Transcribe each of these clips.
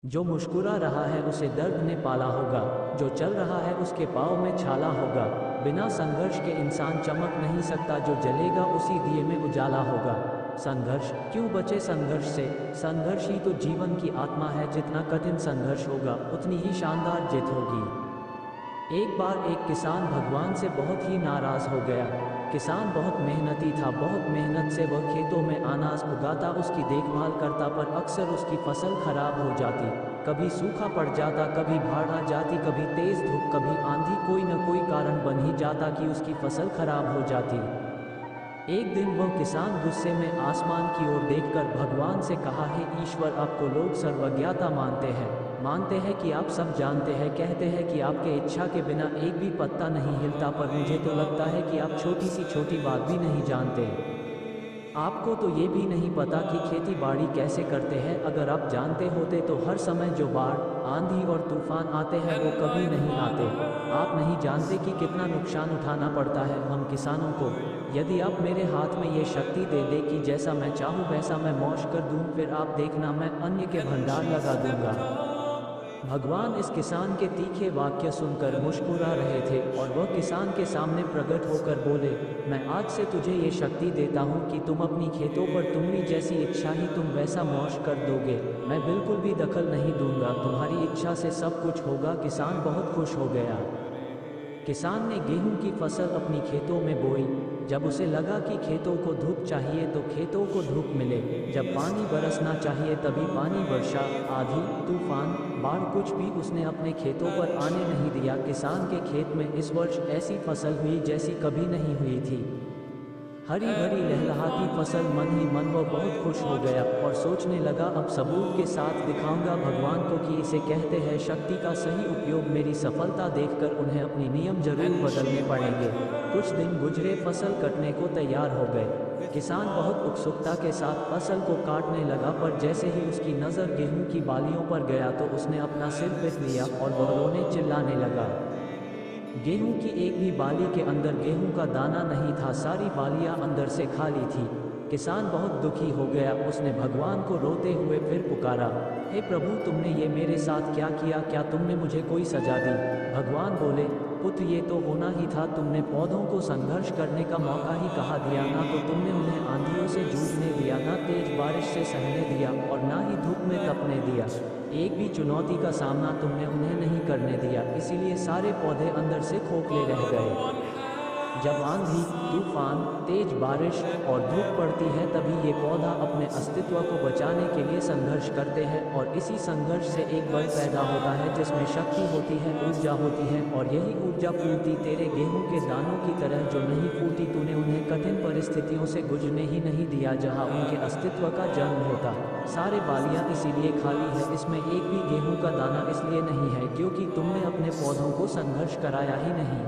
जो मुस्कुरा रहा है उसे दर्द ने पाला होगा, जो चल रहा है उसके पाँव में छाला होगा। बिना संघर्ष के इंसान चमक नहीं सकता, जो जलेगा उसी दिए में उजाला होगा। संघर्ष क्यों बचे संघर्ष से? संघर्ष ही तो जीवन की आत्मा है। जितना कठिन संघर्ष होगा उतनी ही शानदार जीत होगी। एक बार एक किसान भगवान से बहुत ही नाराज हो गया। किसान बहुत मेहनती था, बहुत मेहनत से वह खेतों में अनाज उगाता, उसकी देखभाल करता, पर अक्सर उसकी फसल खराब हो जाती। कभी सूखा पड़ जाता, कभी बाढ़ आ जाती, कभी तेज धूप, कभी आंधी, कोई न कोई कारण बन ही जाता कि उसकी फसल खराब हो जाती। एक दिन वह किसान गुस्से में आसमान की ओर देखकर भगवान से कहा, हे ईश्वर, आपको लोग सर्वज्ञता मानते हैं कि आप सब जानते हैं, कहते हैं कि आपके इच्छा के बिना एक भी पत्ता नहीं हिलता, पर मुझे तो लगता है कि आप छोटी सी छोटी बात भी नहीं जानते। आपको तो ये भी नहीं पता कि खेती बाड़ी कैसे करते हैं। अगर आप जानते होते तो हर समय जो बाढ़, आंधी और तूफान आते हैं वो कभी नहीं आते। आप नहीं जानते कि कितना नुकसान उठाना पड़ता है हम किसानों को। यदि आप मेरे हाथ में ये शक्ति दे दे कि जैसा मैं चाहूँ वैसा मैं मौज कर दूँ, फिर आप देखना मैं अन्न के भंडार लगा दूंगा। भगवान इस किसान के तीखे वाक्य सुनकर मुस्कुरा रहे थे और वह किसान के सामने प्रकट होकर बोले, मैं आज से तुझे ये शक्ति देता हूँ कि तुम अपनी खेतों पर तुम्हारी जैसी इच्छा ही तुम वैसा मौज कर दोगे। मैं बिल्कुल भी दखल नहीं दूंगा, तुम्हारी इच्छा से सब कुछ होगा। किसान बहुत खुश हो गया। किसान ने गेहूं की फसल अपनी खेतों में बोई। जब उसे लगा कि खेतों को धूप चाहिए तो खेतों को धूप मिले, जब पानी बरसना चाहिए तभी पानी वर्षा, आंधी, तूफान, बाढ़, कुछ भी उसने अपने खेतों पर आने नहीं दिया। किसान के खेत में इस वर्ष ऐसी फसल हुई जैसी कभी नहीं हुई थी। हरी भरी लहलहाती फसल, मन ही मन वह बहुत खुश हो गया और सोचने लगा, अब सबूत के साथ दिखाऊंगा भगवान को कि इसे कहते हैं शक्ति का सही उपयोग। मेरी सफलता देखकर उन्हें अपने नियम जरूर बदलने पड़ेंगे। कुछ दिन गुजरे, फसल कटने को तैयार हो गए। किसान बहुत उत्सुकता के साथ फसल को काटने लगा, पर जैसे ही उसकी नज़र गेहूं की बालियों पर गया तो उसने अपना सिर पीट लिया और वह रोने चिल्लाने लगा। गेहूं की एक भी बाली के अंदर गेहूं का दाना नहीं था, सारी बालियां अंदर से खाली थी। किसान बहुत दुखी हो गया। उसने भगवान को रोते हुए फिर पुकारा, हे प्रभु, तुमने ये मेरे साथ क्या किया? क्या तुमने मुझे कोई सजा दी? भगवान बोले, पुत्र, ये तो होना ही था। तुमने पौधों को संघर्ष करने का मौका ही कहा दिया। ना तो तुमने उन्हें आंधियों से जूझने दिया, ना तेज बारिश से सहने दिया और ना ही धूप में तपने दिया। एक भी चुनौती का सामना तुमने उन्हें नहीं करने दिया, इसीलिए सारे पौधे अंदर से खोखले रह गए। जब आंधी, तूफान, तेज बारिश और धूप पड़ती है तभी ये पौधा अपने अस्तित्व को बचाने के लिए संघर्ष करते हैं और इसी संघर्ष से एक बल पैदा होता है जिसमें शक्ति होती है, ऊर्जा होती है और यही ऊर्जा फूलती तेरे गेहूं के दानों की तरह जो नहीं फूटी। तूने उन्हें कठिन परिस्थितियों से गुजरने ही नहीं दिया जहाँ उनके अस्तित्व का जन्म होता। सारे बालियाँ इसीलिए खाली है, इसमें एक भी गेहूँ का दाना इसलिए नहीं है क्योंकि तुमने अपने पौधों को संघर्ष कराया ही नहीं।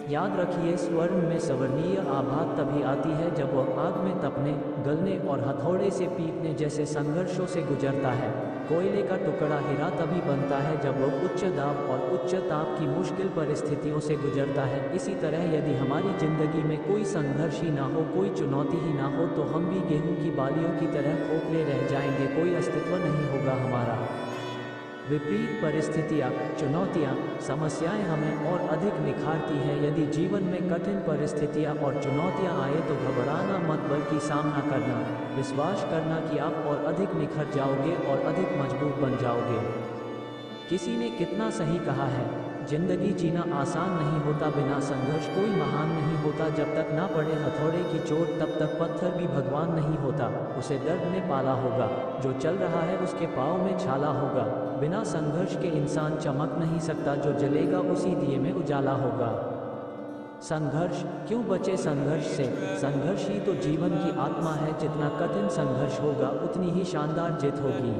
याद रखिए, स्वर्ण में स्वर्णीय आभा तभी आती है जब वह आग में तपने, गलने और हथौड़े से पीटने जैसे संघर्षों से गुजरता है। कोयले का टुकड़ा हीरा तभी बनता है जब वह उच्च दाब और उच्च ताप की मुश्किल परिस्थितियों से गुजरता है। इसी तरह यदि हमारी जिंदगी में कोई संघर्ष ही ना हो, कोई चुनौती ही ना हो, तो हम भी गेहूं की बालियों की तरह खोखले रह जाएंगे, कोई अस्तित्व नहीं होगा हमारा। विपरीत परिस्थितियाँ, चुनौतियाँ, समस्याएं हमें और अधिक निखारती हैं। यदि जीवन में कठिन परिस्थितियाँ और चुनौतियाँ आए तो घबराना मत, बल्कि सामना करना, विश्वास करना कि आप और अधिक निखर जाओगे और अधिक मजबूत बन जाओगे। किसी ने कितना सही कहा है, जिंदगी जीना आसान नहीं होता, बिना संघर्ष कोई महान नहीं होता। जब तक ना पड़े हथौड़े की चोट तब तक पत्थर भी भगवान नहीं होता। उसे दर्द ने पाला होगा, जो चल रहा है उसके पाँव में छाला होगा। बिना संघर्ष के इंसान चमक नहीं सकता, जो जलेगा उसी दिए में उजाला होगा। संघर्ष क्यों बचे संघर्ष से? संघर्ष ही तो जीवन की आत्मा है। जितना कठिन संघर्ष होगा उतनी ही शानदार जीत होगी।